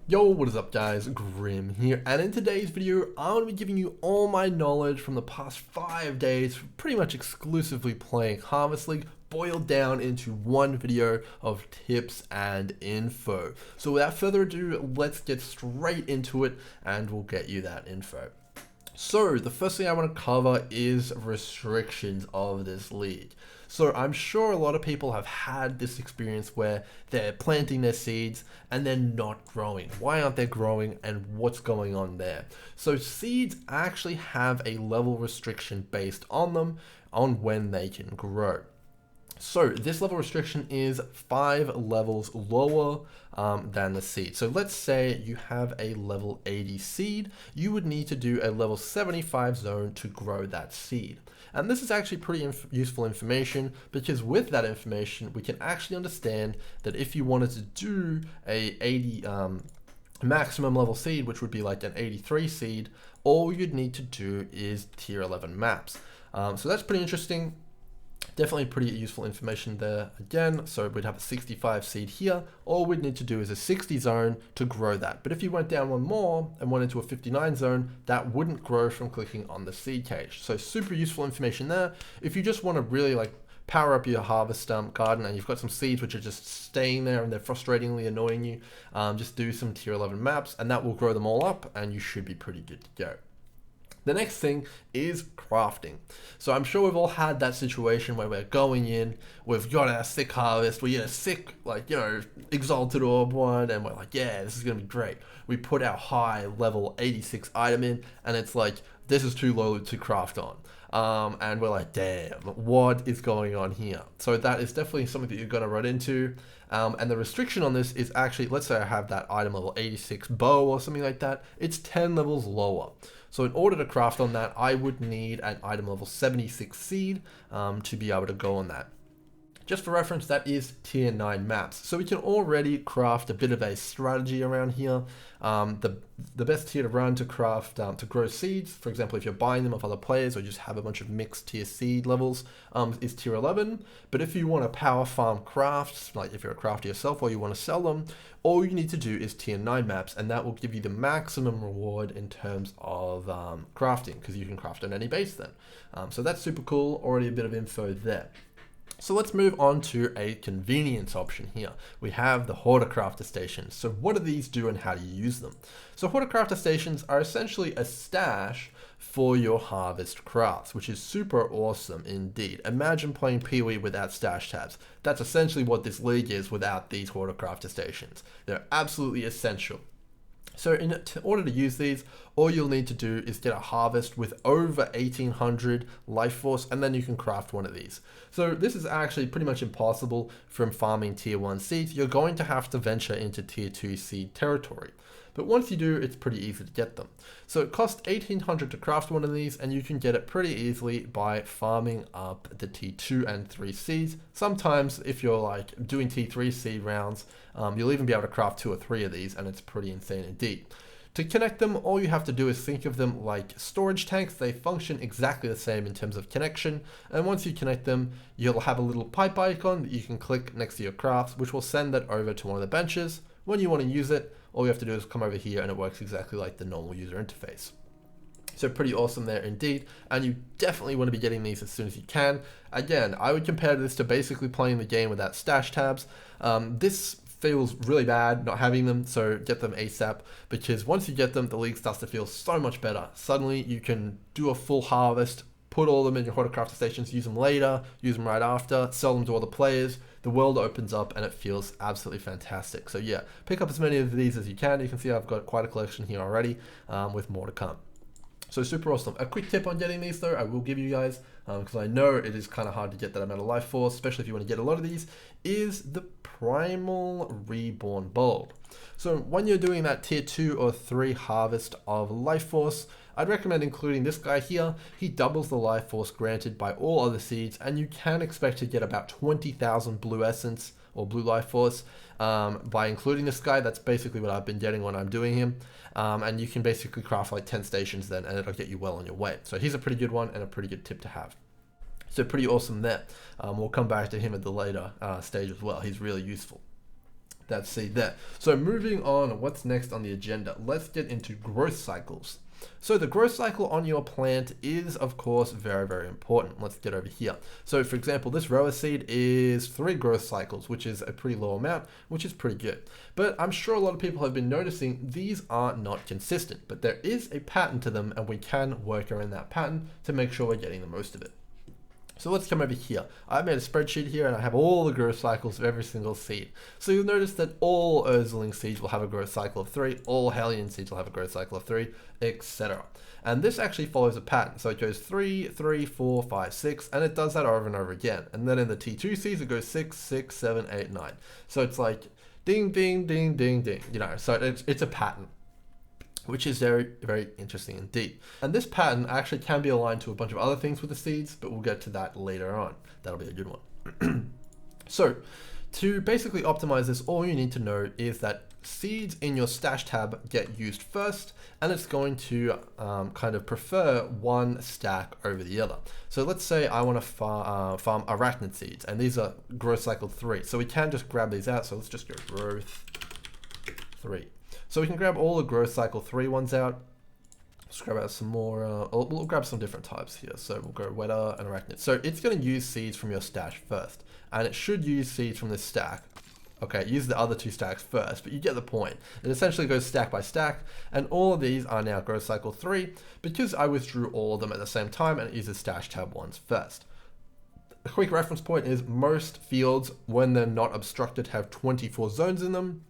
Yo, what is up guys, Grim here, and in today's video, I'm going to be giving you all my knowledge from the past 5 days, pretty much exclusively playing Harvest League, boiled down into one video of tips and info. So without further ado, let's get straight into it, and we'll get you that info. So the first thing I want to cover is restrictions of this league. So I'm sure a lot of people have had this experience where they're planting their seeds and they're not growing. Why aren't they growing and what's going on there? So seeds actually have a level restriction based on them on when they can grow. So this level restriction is 5 levels lower than the seed. So let's say you have a level 80 seed, you would need to do a level 75 zone to grow that seed. And this is actually pretty useful information, because with that information, we can actually understand that if you wanted to do a 80 maximum level seed, which would be like an 83 seed, all you'd need to do is tier 11 maps. So that's pretty interesting. Definitely pretty useful information there again. So we'd have a 65 seed here. All we'd need to do is a 60 zone to grow that. But if you went down one more and went into a 59 zone, that wouldn't grow from clicking on the seed cage. So super useful information there. If you just want to really like power up your harvest garden and you've got some seeds which are just staying there and they're frustratingly annoying you, just do some tier 11 maps and that will grow them all up and you should be pretty good to go. The next thing is crafting. So I'm sure we've all had that situation where we're going in, we've got our sick harvest, we get a sick, like, exalted orb one, and we're like, yeah, this is gonna be great. We put our high level 86 item in, and it's like, this is too low to craft on. And we're like, damn, what is going on here? So that is definitely something that you're gonna run into. And the restriction on this is actually, let's say I have that item level 86 bow or something like that, it's 10 levels lower. So in order to craft on that, I would need an item level 76 seed to be able to go on that. Just for reference, that is tier 9 maps. So we can already craft a bit of a strategy around here. The best tier to run to craft, to grow seeds, for example, if you're buying them off other players or just have a bunch of mixed tier seed levels, is tier 11. But if you want to power farm crafts, like if you're a crafter yourself or you want to sell them, all you need to do is tier 9 maps, and that will give you the maximum reward in terms of crafting, because you can craft on any base then. So that's super cool, already a bit of info there. So let's move on to a convenience option here. We have the hoarder crafter stations. So what do these do and how do you use them? So hoarder crafter stations are essentially a stash for your harvest crafts, which is super awesome indeed. Imagine playing PoE without stash tabs. That's essentially what this league is without these hoarder crafter stations. They're absolutely essential. So in order to use these, all you'll need to do is get a harvest with over 1800 life force, and then you can craft one of these. So this is actually pretty much impossible from farming tier 1 seeds. You're going to have to venture into tier 2 seed territory. But once you do, it's pretty easy to get them. So it costs 1800 to craft one of these, and you can get it pretty easily by farming up the T2 and 3 seeds. Sometimes if you're like doing T3 seed rounds, you'll even be able to craft 2 or 3 of these, and it's pretty insane indeed. To connect them, all you have to do is think of them like storage tanks. They function exactly the same in terms of connection, and once you connect them, you'll have a little pipe icon that you can click next to your crafts, which will send that over to one of the benches. When you want to use it, all you have to do is come over here and it works exactly like the normal user interface. So pretty awesome there indeed, and you definitely want to be getting these as soon as you can. Again, I would compare this to basically playing the game without stash tabs. This feels really bad not having them, so get them ASAP, because once you get them, the league starts to feel so much better. Suddenly you can do a full harvest, put all of them in your hoarder crafter stations, use them later, use them right after, sell them to other players. The world opens up and it feels absolutely fantastic. So yeah, pick up as many of these as you can. You can see I've got quite a collection here already, with more to come. So super awesome. A quick tip on getting these though, I will give you guys, because I know it is kind of hard to get that amount of life force, especially if you want to get a lot of these, is the Primal Reborn Bulb. So when you're doing that tier 2 or 3 harvest of life force, I'd recommend including this guy here. He doubles the life force granted by all other seeds, and you can expect to get about 20,000 blue essence or blue life force by including this guy. That's basically what I've been getting when I'm doing him. And you can basically craft like 10 stations then, and it'll get you well on your way. So he's a pretty good one and a pretty good tip to have. So pretty awesome there. We'll come back to him at the later stage as well. He's really useful. that seed there. So moving on, what's next on the agenda? Let's get into growth cycles. So the growth cycle on your plant is, of course, very, very important. Let's get over here. So for example, this rower seed is 3 growth cycles, which is a pretty low amount, which is pretty good. But I'm sure a lot of people have been noticing these are not consistent, but there is a pattern to them, and we can work around that pattern to make sure we're getting the most of it. So let's come over here. I made a spreadsheet here and I have all the growth cycles of every single seed. So you'll notice that all Urzeling seeds will have a growth cycle of 3, all Hellion seeds will have a growth cycle of 3, etc. And this actually follows a pattern. So it goes 3, 3, 4, 5, 6, and it does that over and over again. And then in the T2 seeds, it goes 6, 6, 7, 8, 9. So it's like ding, ding, ding, ding, ding, you know, so it's a pattern, which is very, very interesting indeed. And this pattern actually can be aligned to a bunch of other things with the seeds, but we'll get to that later on. That'll be a good one. So to basically optimize this, all you need to know is that seeds in your stash tab get used first, and it's going to kind of prefer one stack over the other. So let's say I want to farm arachnid seeds, and these are growth cycle 3. So we can just grab these out. So let's just go growth 3. So we can grab all the growth cycle 3 ones out. Let's grab out some more, we'll grab some different types here. So we'll go Weta and Arachnid. So it's going to use seeds from your stash first, and it should use seeds from this stack. Okay, use the other 2 stacks first, but you get the point. It essentially goes stack by stack, and all of these are now growth cycle 3 because I withdrew all of them at the same time, and it uses stash tab ones first. A quick reference point is most fields, when they're not obstructed, have 24 zones in them.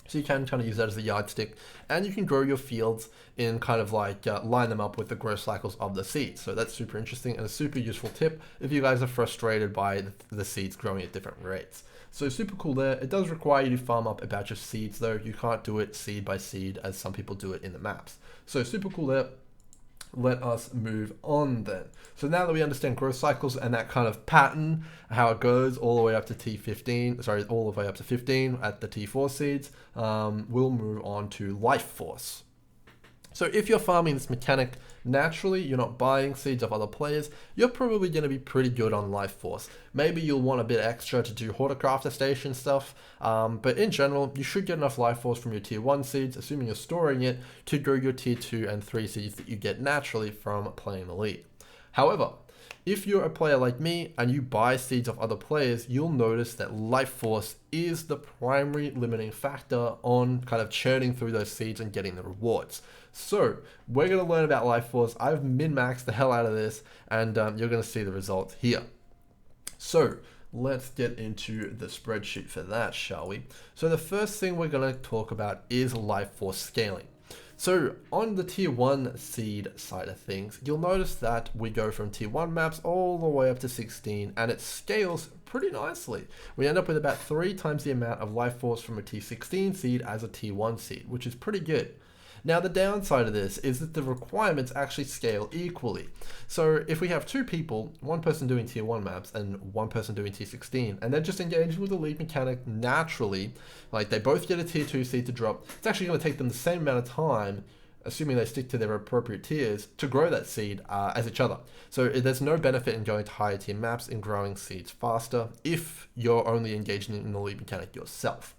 So you can kind of use that as a yardstick, and you can grow your fields in kind of like line them up with the growth cycles of the seeds. So that's super interesting and a super useful tip if you guys are frustrated by the seeds growing at different rates. So super cool there. It does require you to farm up a batch of seeds though. You can't do it seed by seed as some people do it in the maps. So super cool there. Let us move on then. So now that we understand growth cycles and that kind of pattern, how it goes all the way up to T15, sorry, all the way up to 15 at the T4 seeds, we'll move on to life force. So if you're farming this mechanic naturally, you're not buying seeds of other players, you're probably going to be pretty good on life force. Maybe you'll want a bit extra to do horticrafter station stuff, but in general, you should get enough life force from your tier 1 seeds, assuming you're storing it, to grow your tier 2 and 3 seeds that you get naturally from playing the league. However, if you're a player like me and you buy seeds of other players, you'll notice that life force is the primary limiting factor on kind of churning through those seeds and getting the rewards. So we're going to learn about life force. I've min-maxed the hell out of this, and you're going to see the results here. So let's get into the spreadsheet for that, shall we? So the first thing we're going to talk about is life force scaling. So on the tier 1 seed side of things, you'll notice that we go from tier 1 maps all the way up to 16, and it scales pretty nicely. We end up with about 3 times the amount of life force from a tier 16 seed as a tier 1 seed, which is pretty good. Now the downside of this is that the requirements actually scale equally. So if we have 2 people, one person doing tier 1 maps and one person doing tier 16, and they're just engaging with the league mechanic naturally, like they both get a tier 2 seed to drop, it's actually going to take them the same amount of time, assuming they stick to their appropriate tiers, to grow that seed as each other. So there's no benefit in going to higher tier maps and growing seeds faster if you're only engaging in the league mechanic yourself.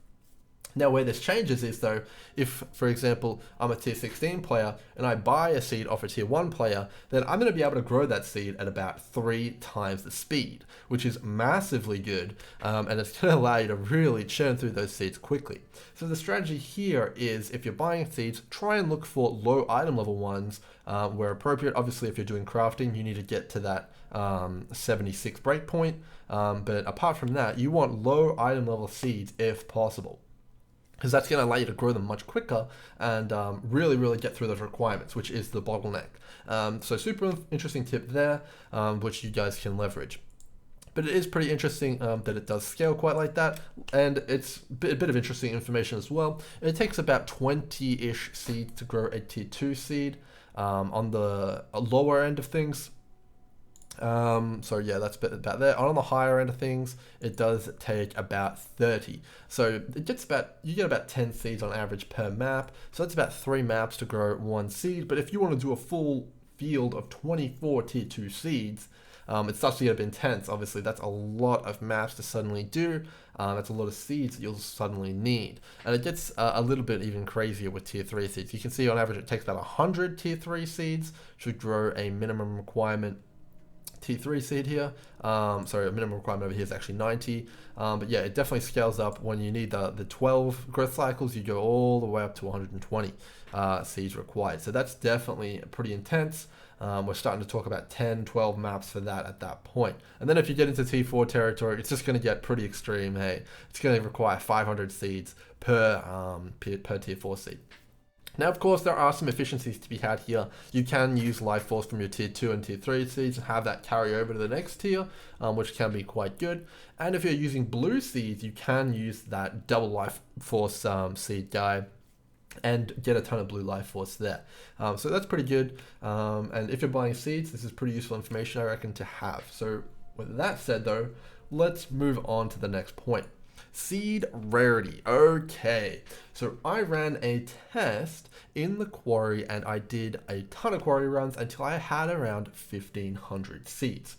Now where this changes is though, if for example, I'm a tier 16 player and I buy a seed off a tier 1 player, then I'm going to be able to grow that seed at about 3 times the speed, which is massively good, and it's going to allow you to really churn through those seeds quickly. So the strategy here is if you're buying seeds, try and look for low item level ones where appropriate. Obviously if you're doing crafting, you need to get to that 76 breakpoint, but apart from that, you want low item level seeds if possible, because that's going to allow you to grow them much quicker and really get through those requirements, which is the bottleneck. So super interesting tip there, which you guys can leverage. But it is pretty interesting that it does scale quite like that, and it's a bit of interesting information as well. It takes about 20-ish seeds to grow a tier 2 seed on the lower end of things. So yeah, that's about there. On the higher end of things, it does take about 30. So it gets you get about 10 seeds on average per map. So that's about 3 maps to grow 1 seed. But if you want to do a full field of 24 tier 2 seeds, it starts to get a bit intense. Obviously, that's a lot of maps to suddenly do. That's a lot of seeds that you'll suddenly need. And it gets a little bit even crazier with tier 3 seeds. You can see on average it takes about 100 tier 3 seeds to grow a minimum requirement T3 seed here. Sorry, a minimum requirement over here is actually 90. But yeah, it definitely scales up when you need the 12 growth cycles. You go all the way up to 120 seeds required. So that's definitely pretty intense. We're starting to talk about 10, 12 maps for that at that point. And then if you get into T4 territory, it's just going to get pretty extreme. Hey, it's going to require 500 seeds per tier 4 seed. Now, of course, there are some efficiencies to be had here. You can use Life Force from your Tier 2 and Tier 3 seeds and have that carry over to the next tier, which can be quite good. And if you're using blue seeds, you can use that double Life Force seed guy and get a ton of blue Life Force there. So that's pretty good. And if you're buying seeds, this is pretty useful information, I reckon, to have. So with that said, though, let's move on to the next point. Seed rarity. Okay, so I ran a test in the quarry and I did a ton of quarry runs until I had around 1,500 seeds.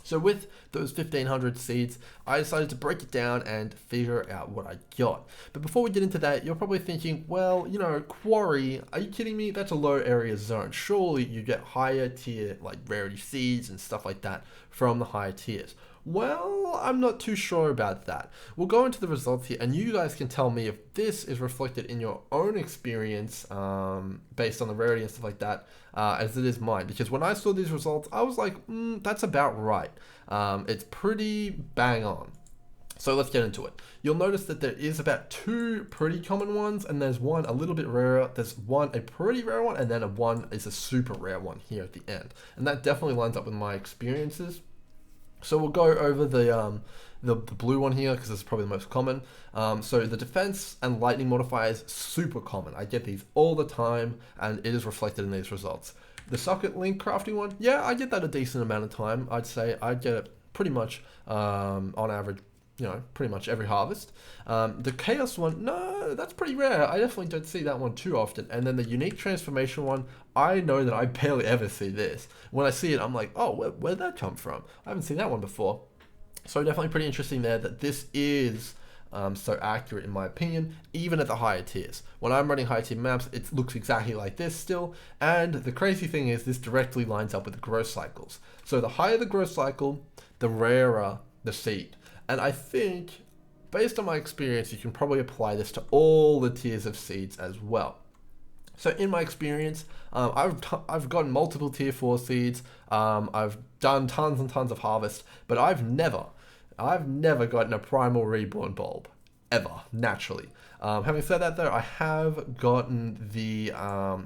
So with those 1,500 seeds, I decided to break it down and figure out what I got. But before we get into that, you're probably thinking, well, you know, quarry, are you kidding me? That's a low area zone. Surely you get higher tier, like rarity seeds and stuff like that from the higher tiers. Well, I'm not too sure about that. We'll go into the results here and you guys can tell me if this is reflected in your own experience based on the rarity and stuff like that as it is mine. Because when I saw these results, I was like, that's about right. It's pretty bang on. So let's get into it. You'll notice that there is about 2 pretty common ones and there's one a little bit rarer. There's one a pretty rare one and then one is a super rare one here at the end. And that definitely lines up with my experiences. So we'll go over the blue one here because it's probably the most common. So the defense and lightning modifier is super common. I get these all the time and it is reflected in these results. The socket link crafting one, yeah, I get that a decent amount of time. I'd say I'd get it pretty much on average, you know, pretty much every harvest. The chaos one, no, that's pretty rare. I definitely don't see that one too often. And then the unique transformation one, I know that I barely ever see this. When I see it, I'm like, oh, where'd that come from? I haven't seen that one before. So definitely pretty interesting there that this is so accurate in my opinion, even at the higher tiers. When I'm running high tier maps, it looks exactly like this still. And the crazy thing is this directly lines up with the growth cycles. So the higher the growth cycle, the rarer the seed. And I think, based on my experience, you can probably apply this to all the tiers of seeds as well. So in my experience, I've gotten multiple tier 4 seeds, I've done tons and tons of harvest, but I've never gotten a primal reborn bulb, ever, naturally. Having said that though, I have gotten the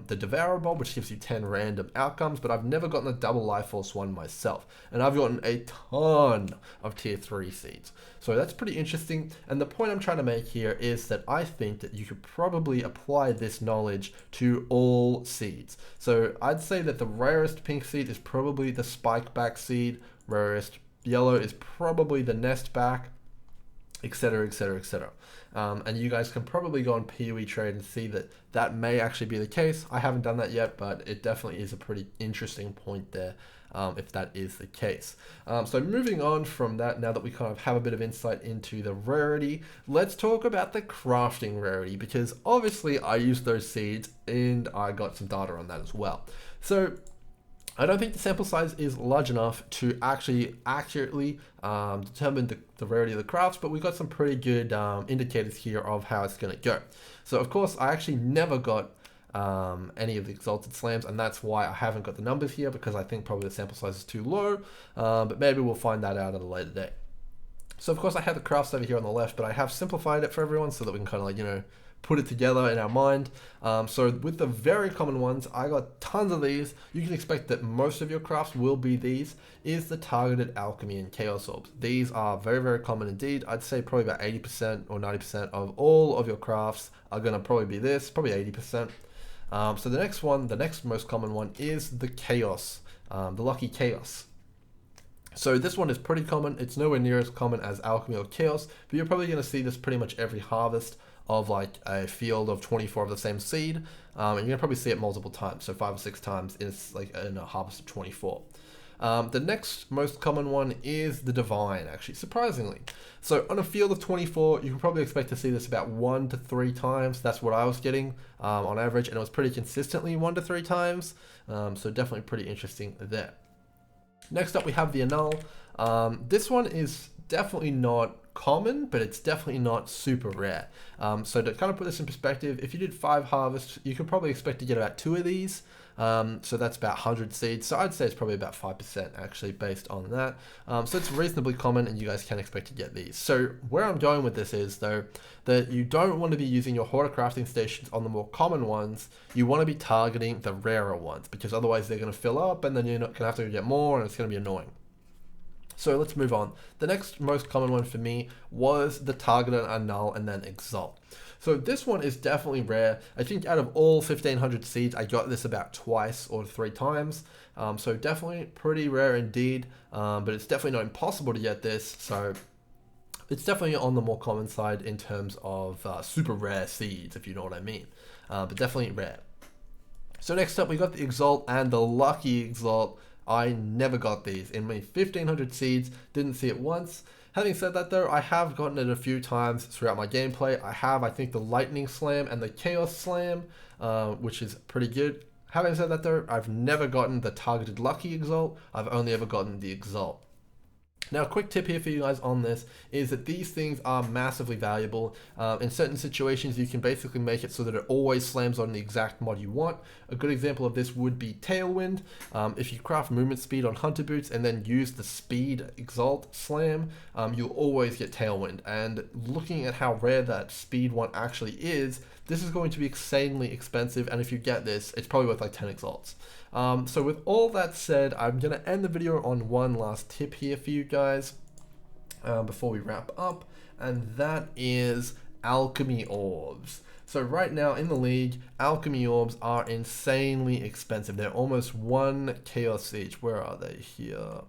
Devour bulb, which gives you 10 random outcomes, but I've never gotten the double life force one myself. And I've gotten a ton of tier 3 seeds. So that's pretty interesting. And the point I'm trying to make here is that I think that you could probably apply this knowledge to all seeds. So I'd say that the rarest pink seed is probably the spike back seed, rarest yellow is probably the nest back, etc, etc, etc. And you guys can probably go on PoE trade and see that that may actually be the case. I haven't done that yet, but it definitely is a pretty interesting point there if that is the case. So moving on from that, now that we kind of have a bit of insight into the rarity, let's talk about the crafting rarity, because obviously I used those seeds and I got some data on that as well. So I don't think the sample size is large enough to actually accurately determine the rarity of the crafts, but we've got some pretty good indicators here of how it's going to go. So of course, I actually never got any of the exalted slams, and that's why I haven't got the numbers here, because I think probably the sample size is too low, but maybe we'll find that out at a later date. So of course I have the crafts over here on the left, but I have simplified it for everyone so that we can kind of like, you know, put it together in our mind. So with the very common ones, I got tons of these. You can expect that most of your crafts will be these, is the targeted alchemy and chaos orbs. These are very, very common indeed. I'd say probably about 80% or 90% of all of your crafts are gonna probably be this, probably 80%. So the next one, the next most common one is the chaos, the lucky chaos. So this one is pretty common. It's nowhere near as common as alchemy or chaos, but you're probably gonna see this pretty much every harvest of like a field of 24 of the same seed, and you're gonna probably see it multiple times, so 5 or 6 times in like in a harvest of 24. The next most common one is the Divine, actually, surprisingly. So on a field of 24, you can probably expect to see this about 1 to 3 times. That's what I was getting on average, and it was pretty consistently 1 to 3 times. So definitely pretty interesting there. Next up, we have the Annul. This one is definitely not common, but it's definitely not super rare. So to kind of put this in perspective, if you did 5 harvests, you could probably expect to get about 2 of these. So that's about 100 seeds. So I'd say it's probably about 5% actually based on that. So it's reasonably common and you guys can expect to get these. So where I'm going with this is though, that you don't want to be using your hoarder crafting stations on the more common ones. You want to be targeting the rarer ones because otherwise they're going to fill up and then you're not going to have to get more and it's going to be annoying. So let's move on. The next most common one for me was the Targeted Annul and then Exalt. So this one is definitely rare. I think out of all 1500 seeds, I got this about twice or 3 times. So definitely pretty rare indeed, but it's definitely not impossible to get this. So it's definitely on the more common side in terms of super rare seeds, if you know what I mean, but definitely rare. So next up, we got the Exalt and the Lucky Exalt. I never got these in my 1500 seeds, didn't see it once. Having said that though, I have gotten it a few times throughout my gameplay. I have, I think, the Lightning Slam and the Chaos Slam, which is pretty good. Having said that though, I've never gotten the Targeted Lucky Exalt. I've only ever gotten the Exalt. Now, a quick tip here for you guys on this is that these things are massively valuable. In certain situations, you can basically make it so that it always slams on the exact mod you want. A good example of this would be Tailwind. If you craft movement speed on Hunter Boots and then use the Speed Exalt Slam, you'll always get Tailwind. And looking at how rare that Speed one actually is, this is going to be insanely expensive, and if you get this, it's probably worth like 10 Exalts. So with all that said, I'm going to end the video on one last tip here for you guys before we wrap up, and that is Alchemy Orbs. So right now in the league, Alchemy Orbs are insanely expensive. They're almost 1 Chaos each. Where are they here?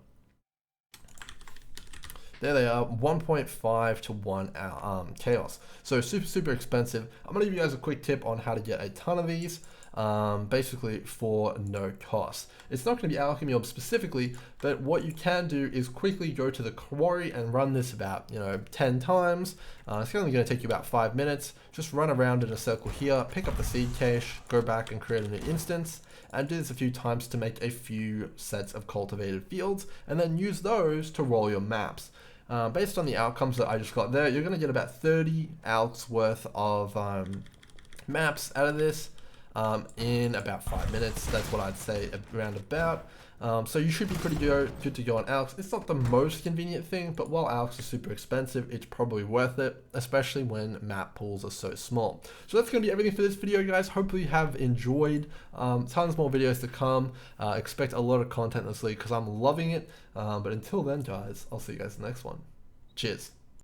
There they are, 1.5 to 1 Chaos. So super expensive. I'm going to give you guys a quick tip on how to get a ton of these, basically for no cost. It's not going to be Alchemy Orb specifically, but what you can do is quickly go to the quarry and run this about 10 times. It's only going to take you about 5 minutes. Just run around in a circle here, pick up the seed cache, go back and create a new instance, and do this a few times to make a few sets of cultivated fields, and then use those to roll your maps. Based on the outcomes that I just got there, you're going to get about 30 alks worth of maps out of this in about 5 minutes. That's what I'd say around about. So you should be pretty good to go on alks. It's not the most convenient thing, but while alks are super expensive, it's probably worth it, especially when map pools are so small. So that's going to be everything for this video, guys. Hopefully you have enjoyed. Tons more videos to come. Expect a lot of content in this league because I'm loving it. But until then, guys, I'll see you guys in the next one. Cheers.